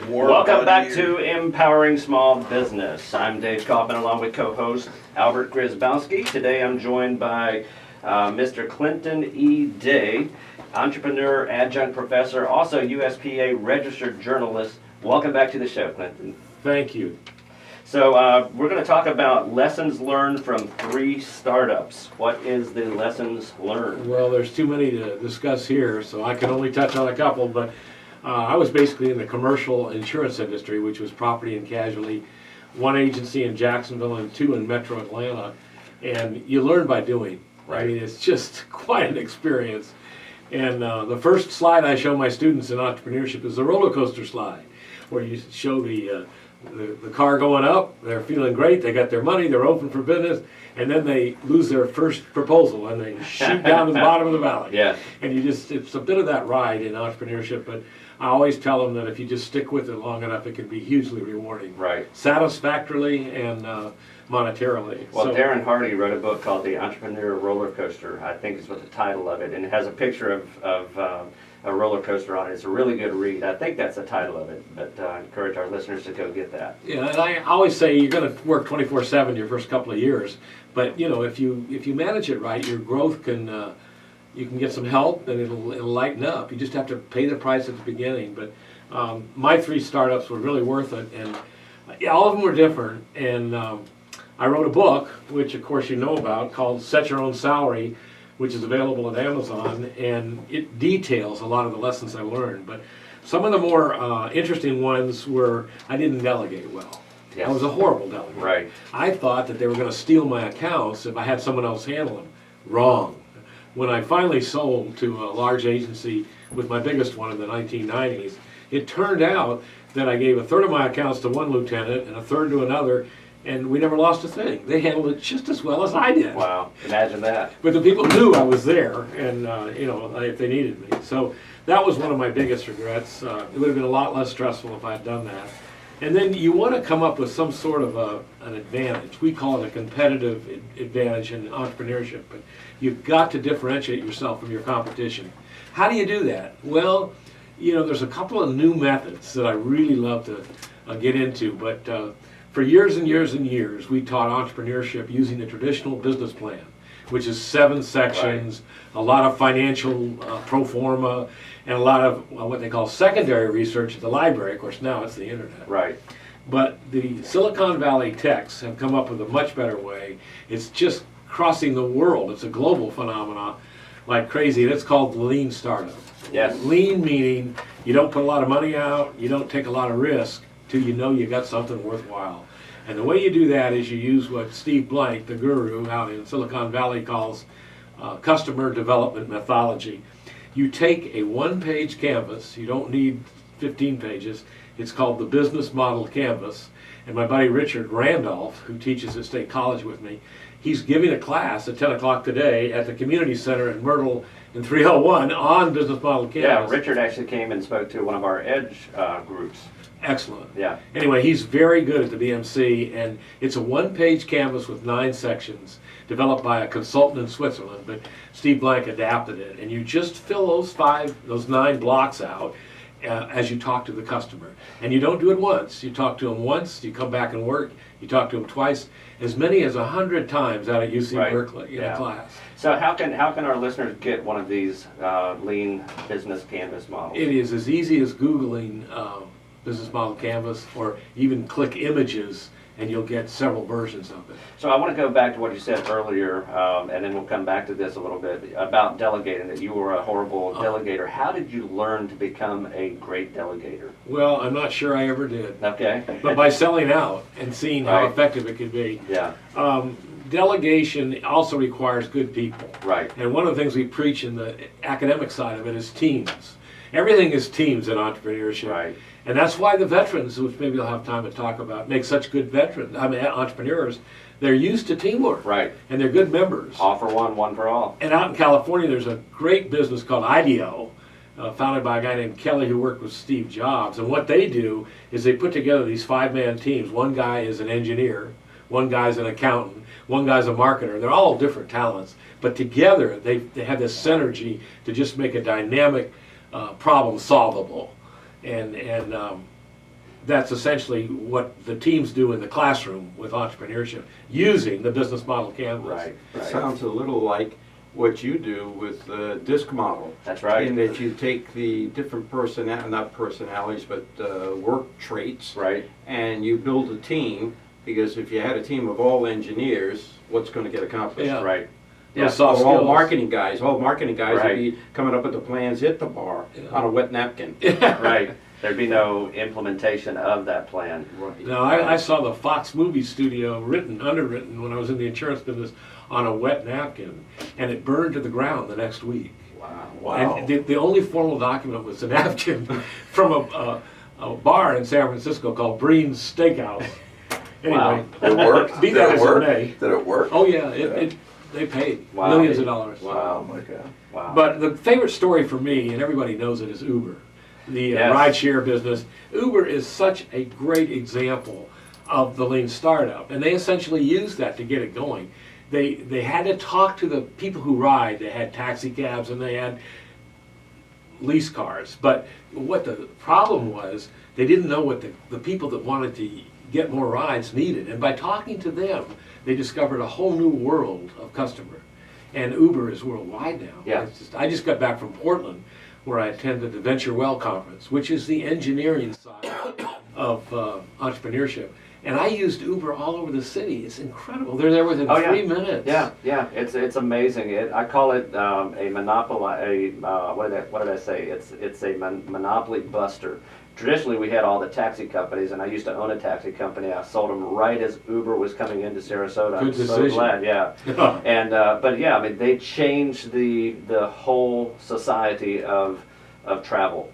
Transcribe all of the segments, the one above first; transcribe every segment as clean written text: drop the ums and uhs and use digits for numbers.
Welcome back to Empowering Small Business. I'm Dave Kauffman along with co-host Albert Grzybowski. Today I'm joined by Mr. Clinton E. Day, entrepreneur, adjunct professor, also USPA registered journalist. Welcome back to the show, Clinton. Thank you. So we're going to talk about lessons learned from 3 startups. What is the lessons learned? Well, there's too many to discuss here, so I can only touch on a couple, but I was basically in the commercial insurance industry, which was property and casualty, 1 agency in Jacksonville and 2 in Metro Atlanta, and you learn by doing. Right. I mean, it's just quite an experience. And the first slide I show my students in entrepreneurship is the roller coaster slide, where you show the car going up, they're feeling great, they got their money, they're open for business, and then they lose their first proposal and they shoot down to the bottom of the valley. Yeah. And it's a bit of that ride in entrepreneurship, but I always tell them that if you just stick with it long enough, it can be hugely rewarding. Right. Satisfactorily and monetarily. Well, So, Darren Hardy wrote a book called The Entrepreneur Roller Coaster, I think is what the title of it, and it has a picture of a roller coaster on it. It's a really good read. I think that's the title of it, but I encourage our listeners to go get that. yeah, and I always say you're going to work 24/7 your first couple of years, but you know, if you manage it right, your growth can you can get some help and it'll lighten up. You just have to pay the price at the beginning. But my 3 startups were really worth it, and yeah, all of them were different. And I wrote a book, which of course you know about, called Set Your Own Salary, which is available at Amazon, and it details a lot of the lessons I learned. But some of the more interesting ones were I didn't delegate well. Yes. I was a horrible delegator. Right. I thought that they were going to steal my accounts if I had someone else handle them. Wrong. When I finally sold to a large agency with my biggest one in the 1990s, it turned out that I gave 1/3 of my accounts to one lieutenant and 1/3 to another, and we never lost a thing. They handled it just as well as I did. Wow, imagine that. But the people knew I was there, and you know, if they needed me. So that was one of my biggest regrets. It would have been a lot less stressful if I had done that. And then you want to come up with some sort of an advantage. We call it a competitive advantage in entrepreneurship, but you've got to differentiate yourself from your competition. How do you do that? Well, you know, there's a couple of new methods that I really love to get into, but for years and years and years, we taught entrepreneurship using the traditional business plan, which is 7 sections, a lot of financial pro forma, and a lot of what they call secondary research at the library. Of course, now it's the internet. Right. But the Silicon Valley techs have come up with a much better way. It's just crossing the world. It's a global phenomenon like crazy, and it's called the lean startup. Yes. Lean meaning you don't put a lot of money out, you don't take a lot of risk till you know you got something worthwhile. And the way you do that is you use what Steve Blank, the guru out in Silicon Valley, calls customer development methodology. You take a 1-page canvas, you don't need 15 pages, it's called the Business Model Canvas. And my buddy Richard Randolph, who teaches at State College with me, he's giving a class at 10 o'clock today at the Community Center in Myrtle in 301 on Business Model Canvas. Yeah, Richard actually came and spoke to one of our Edge groups. Excellent. Yeah. Anyway, he's very good at the BMC, and it's a 1-page canvas with 9 sections developed by a consultant in Switzerland, but Steve Blank adapted it. And you just fill those 9 blocks out as you talk to the customer. And you don't do it once. You talk to them once, you come back and work, you talk to them twice, as many as 100 times out at UC Berkeley in a class. So how can our listeners get one of these lean business canvas models? It is as easy as Googling Business Model Canvas, or even click images, and you'll get several versions of it. So I want to go back to what you said earlier, and then we'll come back to this a little bit, about delegating, that you were a horrible delegator. How did you learn to become a great delegator? Well, I'm not sure I ever did. Okay. But by selling out and seeing how Right. effective it could be. Yeah. Delegation also requires good people. Right. And one of the things we preach in the academic side of it is teams. Everything is teams in entrepreneurship. Right. And that's why the veterans, which maybe I'll have time to talk about, make such good entrepreneurs. They're used to teamwork. Right. And they're good members. All for one, one for all. And out in California, there's a great business called IDEO, founded by a guy named Kelly who worked with Steve Jobs. And what they do is they put together these 5-man teams. One guy is an engineer, one guy's an accountant, one guy's a marketer. They're all different talents, but together they have this synergy to just make a dynamic problem solvable. And that's essentially what the teams do in the classroom with entrepreneurship, using the business model canvas. Right, It right. sounds a little like what you do with the disc model. That's right. In that you take the different not personalities, but work traits. Right, And you build a team, because if you had a team of all engineers, what's going to get accomplished? Yeah. right. Those Yeah, soft All skills. marketing guys Right. would be coming up with the plans at the bar Yeah. on a wet napkin. right. There'd be no implementation of that plan. Right. Now, I saw the Fox movie studio underwritten when I was in the insurance business on a wet napkin, and it burned to the ground the next week. Wow. And the only formal document was a napkin from a bar in San Francisco called Breen's Steakhouse. Anyway, Wow. It worked? Be Did that it as it work? may. Did it work? Oh yeah, they paid Wow. millions of dollars. Oh my God. Wow. But the favorite story for me, and everybody knows it, is Uber, the Yes. rideshare business. Uber is such a great example of the lean startup, and they essentially used that to get it going. They had to talk to the people who ride. They had taxi cabs and they had lease cars. But what the problem was, they didn't know what the people that wanted to get more rides needed. And by talking to them, they discovered a whole new world of customer. And Uber is worldwide now. Yeah. I just got back from Portland, where I attended the Venture Well conference, which is the engineering side of entrepreneurship. And I used Uber all over the city. It's incredible. They're there within Oh, yeah. 3 minutes. Yeah, yeah, it's amazing. I call it a monopoly. What did I say? It's a monopoly buster. Traditionally, we had all the taxi companies, and I used to own a taxi company. I sold them right as Uber was coming into Sarasota. Good I'm so decision. glad, yeah. And but yeah, I mean, they changed the whole society of travel.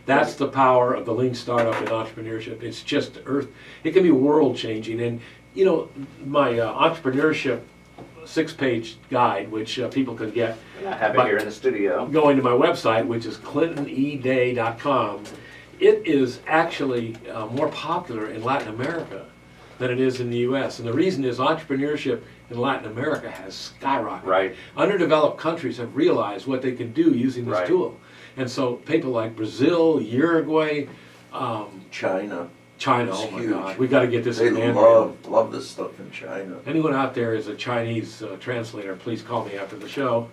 That's the power of the lean startup and entrepreneurship. It's just it can be world changing. And you know, my entrepreneurship 6-page guide, which people can get And I have it But- here in the studio. going to my website, which is clintoneday.com. It is actually more popular in Latin America than it is in the U.S. And the reason is entrepreneurship in Latin America has skyrocketed. Right. Underdeveloped countries have realized what they can do using this Right. tool. And so people like Brazil, Uruguay, China. China, It's oh my huge. God, we got to get this They in Mandarin. love this stuff in China. Anyone out there is a Chinese translator, please call me after the show.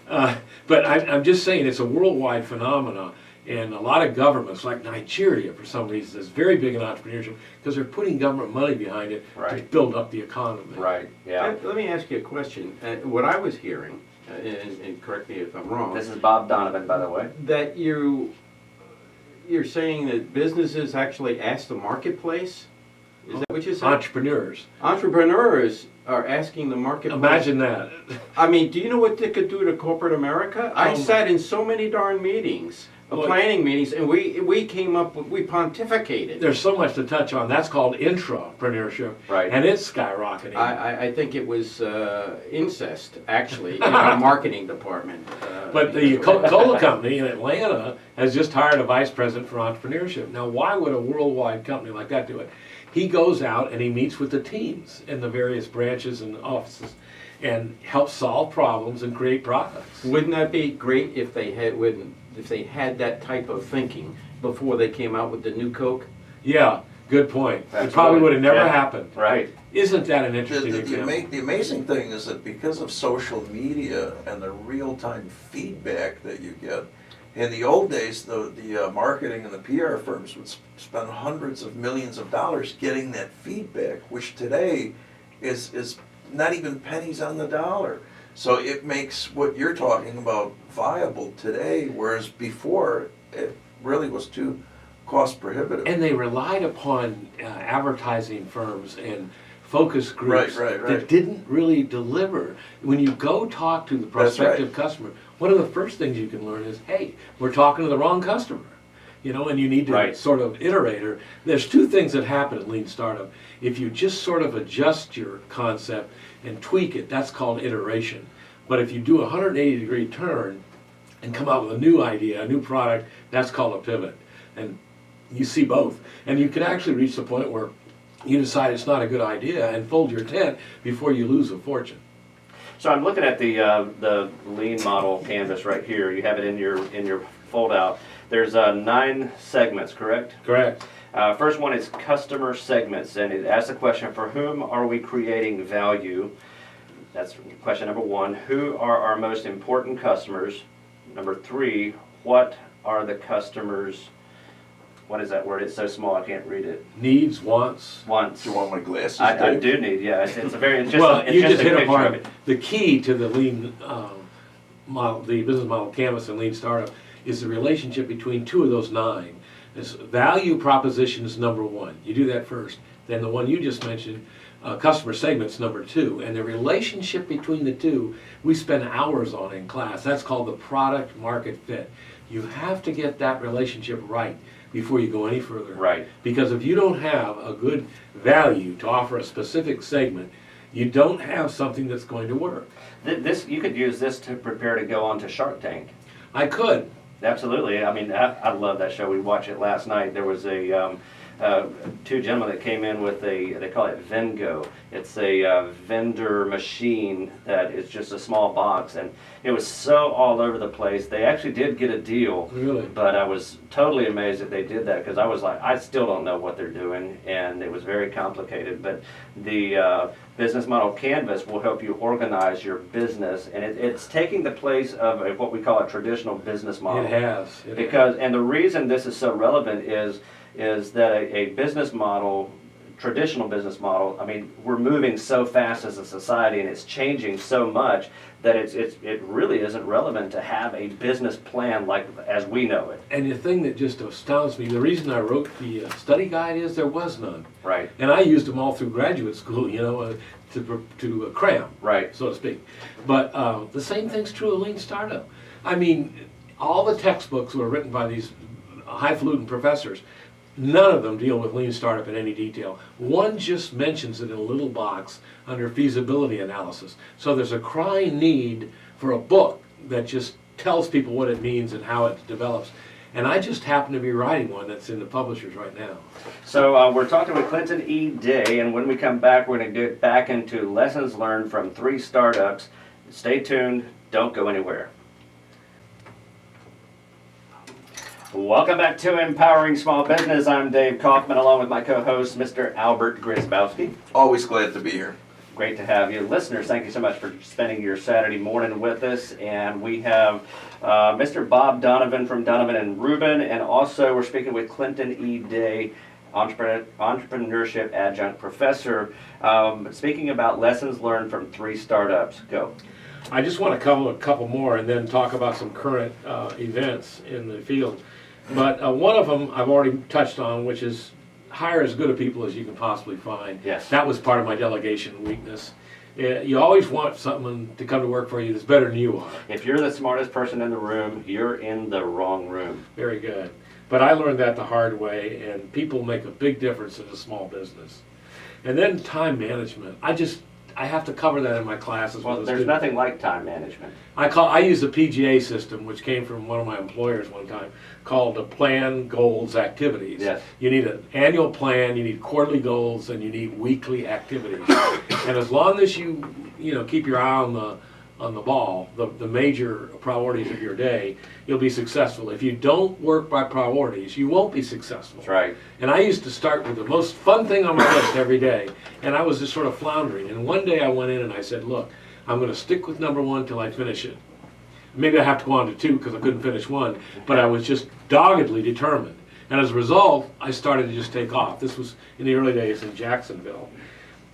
But I'm just saying it's a worldwide phenomenon. And a lot of governments, like Nigeria, for some reason, is very big in entrepreneurship because they're putting government money behind it to Right. build up the economy. Right. Yeah. Let me ask you a question. What I was hearing, and correct me if I'm wrong, This is Bob Donovan, by the way. that you're saying that businesses actually ask the marketplace? Is that what you said? Entrepreneurs. Entrepreneurs are asking the marketplace. Imagine that. I mean, do you know what they could do to corporate America? I sat in so many darn meetings, Look. planning meetings, and we came up with, we pontificated. There's so much to touch on. That's called intrapreneurship. Right. And it's skyrocketing. I think it was incest, actually, in our marketing department. But the Coca-Cola company in Atlanta has just hired a vice president for entrepreneurship. Now, why would a worldwide company like that do it? He goes out and he meets with the teams in the various branches and offices and helps solve problems and create products. Wouldn't that be great if they had that type of thinking before they came out with the new Coke? Yeah, good point. It Absolutely. probably would have never Yeah. happened. Right. Isn't that an The, interesting the, example? the amazing thing is that because of social media and the real-time feedback that you get, in the old days, the marketing and the PR firms would spend hundreds of millions of dollars getting that feedback, which today is not even pennies on the dollar. So it makes what you're talking about viable today, whereas before it really was too cost prohibitive. And they relied upon advertising firms and focus groups Right. that didn't really deliver. When you go talk to the That's right. prospective customer, one of the first things you can learn is, hey, we're talking to the wrong customer. You know, and you need to Right. sort of iterate. Or there's two things that happen in Lean Startup. If you just sort of adjust your concept and tweak it, that's called iteration. But if you do a 180-degree turn and come out with a new idea, a new product, that's called a pivot. And you see both. And you can actually reach the point where you decide it's not a good idea and fold your tent before you lose a fortune. So I'm looking at the lean model canvas right here. You have it in your fold out. There's 9 segments, correct? Correct. First one is customer segments, and it asks the question, for whom are we creating value? That's question number one. Who are our most important customers? Number three, what are the customers, what is that word? It's so small I can't read it. Needs, wants. Wants. Do you want my glasses, I Dave? do need, yeah. It's a very, it's just, Well, it's you just just a hit picture upon of it. the key to the lean model, the business model canvas and lean startup is the relationship between two of those 9. This value proposition is number 1. You do that first. Then the one you just mentioned, customer segments number 2. And the relationship between the two, we spend hours on in class. That's called the product market fit. You have to get that relationship right before you go any further. Right. Because if you don't have a good value to offer a specific segment, you don't have something that's going to work. This, you could use this to prepare to go on to Shark Tank. I could. Absolutely. I mean, I love that show. We watched it last night. There was a 2 gentlemen that came in with they call it Vengo. It's a vendor machine that is just a small box, and it was so all over the place. They actually did get a deal. Really? But I was totally amazed that they did that, because I was like, I still don't know what they're doing, and it was very complicated. But the business model canvas will help you organize your business, and it's taking the place of what we call a traditional business model. It has. Because, and the reason this is so relevant is that a business model, traditional business model, I mean, we're moving so fast as a society, and it's changing so much that it really isn't relevant to have a business plan like as we know it. And the thing that just astounds me, the reason I wrote the study guide is there was none. Right. And I used them all through graduate school, to cram, Right. so to speak. But the same thing's true of Lean Startup. I mean, all the textbooks were written by these highfalutin professors. None of them deal with Lean Startup in any detail. One just mentions it in a little box under feasibility analysis. So there's a crying need for a book that just tells people what it means and how it develops. And I just happen to be writing one that's in the publishers right now. So we're talking with Clinton E. Day, and when we come back, we're going to get back into lessons learned from 3 startups. Stay tuned. Don't go anywhere. Welcome back to Empowering Small Business. I'm Dave Kauffman, along with my co-host, Mr. Albert Grzybowski. Always glad to be here. Great to have you. Listeners, thank you so much for spending your Saturday morning with us. And we have Mr. Bob Donovan from Donovan and Rubin, and also we're speaking with Clinton E. Day, entrepreneurship adjunct professor, speaking about lessons learned from 3 startups. Go. I just want to cover a couple more and then talk about some current events in the field. But one of them I've already touched on, which is hire as good a people as you can possibly find. Yes. That was part of my delegation weakness. You always want someone to come to work for you that's better than you are. If you're the smartest person in the room, you're in the wrong room. Very good. But I learned that the hard way, and people make a big difference in a small business. And then time management. I have to cover that in my classes. Well, with the there's students. nothing like time management. I use the PGA system, which came from one of my employers one time, called the Plan, Goals, Activities. Yes. You need an annual plan, you need quarterly goals, and you need weekly activities. And as long as you keep your eye on the ball, the major priorities of your day, you'll be successful. If you don't work by priorities, you won't be successful. That's right. And I used to start with the most fun thing on my list every day, and I was just sort of floundering. And one day I went in and I said, look, I'm going to stick with number 1 till I finish it. Maybe I have to go on to 2 because I couldn't finish 1, but I was just doggedly determined. And as a result, I started to just take off. This was in the early days in Jacksonville.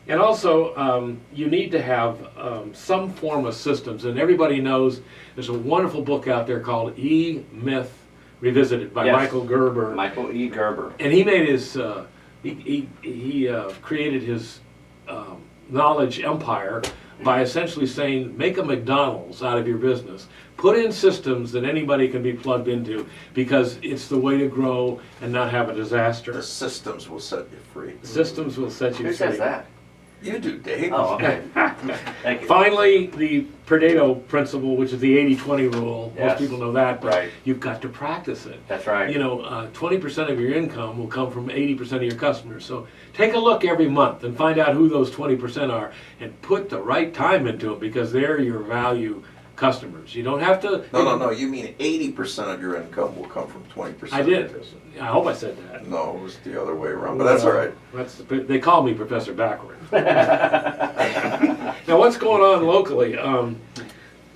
And also, you need to have some form of systems. And everybody knows there's a wonderful book out there called E-Myth Revisited by Yes. Michael Gerber. Michael E. Gerber. And he made his, he created his knowledge empire by essentially saying, make a McDonald's out of your business. Put in systems that anybody can be plugged into, because it's the way to grow and not have a disaster. The systems will set you free. Systems will set you Who free. says that? You do, Dave. Oh, okay. Thank you. Finally, the Pareto principle, which is the 80-20 rule. Yes. Most people know that, but Right. you've got to practice it. That's right. 20% of your income will come from 80% of your customers. So take a look every month and find out who those 20% are and put the right time into them, because they're your value customers. You don't have to. No, you mean 80% of your income will come from 20%. I did. of business. I hope I said that. No, it was the other way around, but that's all right. They call me Professor Backward. Now, what's going on locally?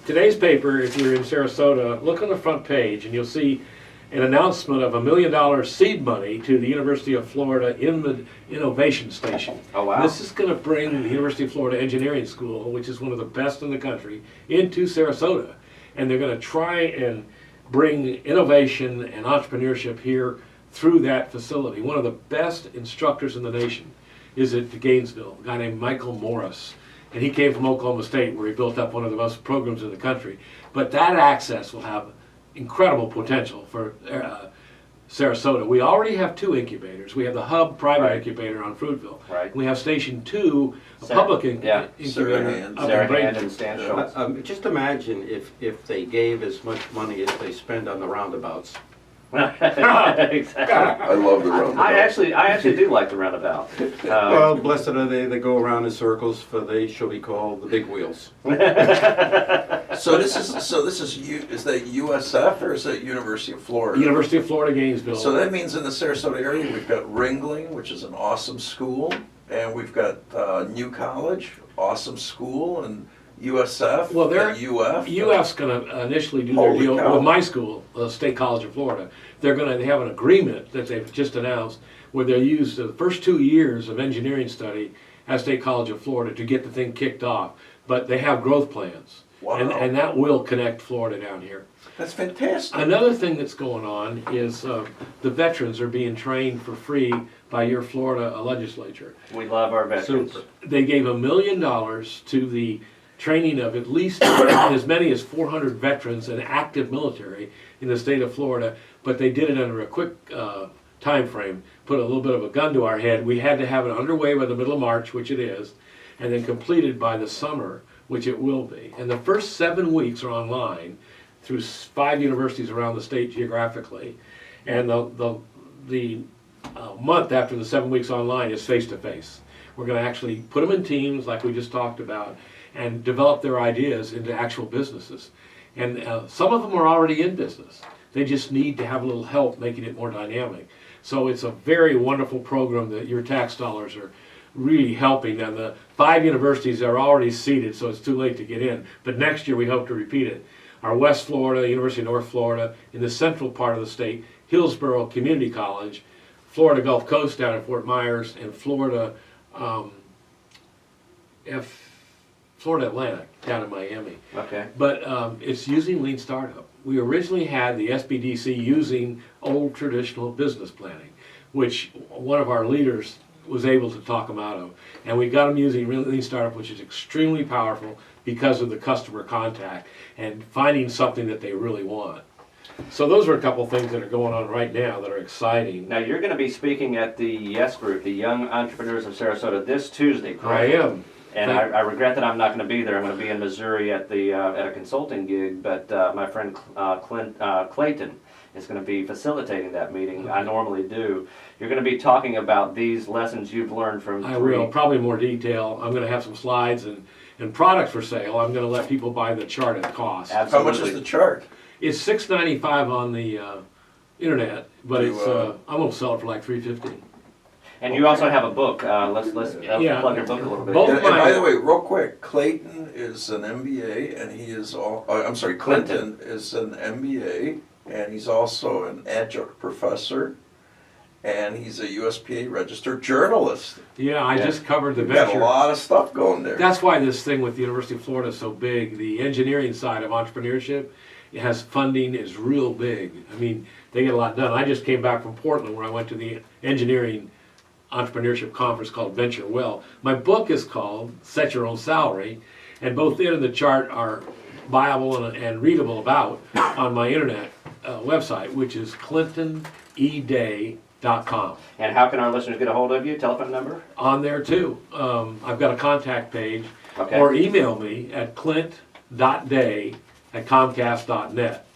Today's paper, if you're in Sarasota, look on the front page and you'll see an announcement of $1 million seed money to the University of Florida in the Innovation Station. Oh, wow. This is going to bring the University of Florida Engineering School, which is one of the best in the country, into Sarasota. And they're going to try and bring innovation and entrepreneurship here through that facility. One of the best instructors in the nation is at Gainesville, a guy named Michael Morris. And he came from Oklahoma State, where he built up one of the most programs in the country. But that access will have incredible potential for Sarasota. We already have 2 incubators. We have the Hub private Right. incubator on Fruitville. Right. We have Station 2, a Sarah- public yeah. incubator. Sarahan. up in Sarah Bradenton. Hand and Stan Schultz. Just imagine if they gave as much money as they spend on the roundabouts. Exactly. I love the roundabout. I actually do like the roundabout. Well, blessed are they that go around in circles, for they shall be called the big wheels. So this is that USF or is that University of Florida? University of Florida, Gainesville. So that means in the Sarasota area, we've got Ringling, which is an awesome school, and we've got New College, awesome school, and USF, Well, they're- and UF. UF's going to initially do their Holy deal cow. with my school, the State College of Florida. They have an agreement that they've just announced where they'll use the first 2 years of engineering study at State College of Florida to get the thing kicked off. But they have growth plans. Wow. And that will connect Florida down here. That's fantastic. Another thing that's going on is the veterans are being trained for free by your Florida legislature. We love our veterans. Super. They gave $1 million to the training of at least as many as 400 veterans and active military in the state of Florida, but they did it under a quick time frame, put a little bit of a gun to our head. We had to have it underway by the middle of March, which it is, and then completed by the summer, which it will be. And the first 7 weeks are online through 5 universities around the state geographically, and the month after the 7 weeks online is face-to-face. We're going to actually put them in teams like we just talked about and develop their ideas into actual businesses. And some of them are already in business. They just need to have a little help making it more dynamic. So it's a very wonderful program that your tax dollars are really helping. And the 5 universities are already seated, so it's too late to get in. But next year we hope to repeat it. Our West Florida, University of North Florida, in the central part of the state, Hillsborough Community College, Florida Gulf Coast down at Fort Myers, and Florida Florida Atlantic down in Miami. Okay. But it's using Lean Startup. We originally had the SBDC using old traditional business planning, which one of our leaders was able to talk them out of. And we got them using Lean Startup, which is extremely powerful because of the customer contact and finding something that they really want. So those are a couple things that are going on right now that are exciting. Now you're going to be speaking at the YES Group, the Young Entrepreneurs of Sarasota, this Tuesday, I correct? am. And I regret that I'm not going to be there. I'm going to be in Missouri at the at a consulting gig, but my friend Clayton is going to be facilitating that meeting. I normally do. You're going to be talking about these lessons you've learned from I will, probably more detail. I'm going to have some slides and products for sale. I'm going to let people buy the chart at cost. How Absolutely. much is the chart? It's $6.95 on the internet, but Do, it's I'm going to sell it for like $3.50. And you also have a book. Let's Yeah. plug your book a little bit. Both And my- by the way, real quick, Clayton is an MBA, and he is Clinton is an MBA, and he's also an adjunct professor, and he's a USPA registered journalist. Yeah, I just covered the We've got a venture. lot of stuff going there. That's why this thing with the University of Florida is so big. The engineering side of entrepreneurship, it has funding, is real big. I mean, they get a lot done. I just came back from Portland where I went to the engineering entrepreneurship conference called Venture Well. My book is called Set Your Own Salary, and both it and the chart are buyable and readable about on my internet website, which is clintoneday.com. And how can our listeners get a hold of you? Telephone number? On there too. I've got a contact page, Okay. or email me at clint.day@comcast.net.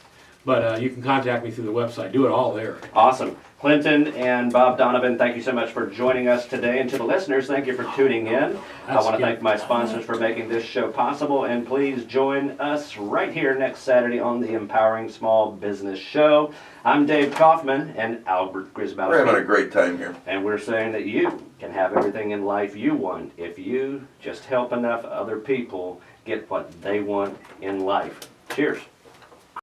But you can contact me through the website. Do it all there. Awesome. Clinton and Bob Donovan, thank you so much for joining us today. And to the listeners, thank you for tuning in. I That's want to good. thank my sponsors for making this show possible. And please join us right here next Saturday on the Empowering Small Business Show. I'm Dave Kauffman and Albert Grzybowski. We're having a great time here. And we're saying that you can have everything in life you want if you just help enough other people get what they want in life. Cheers.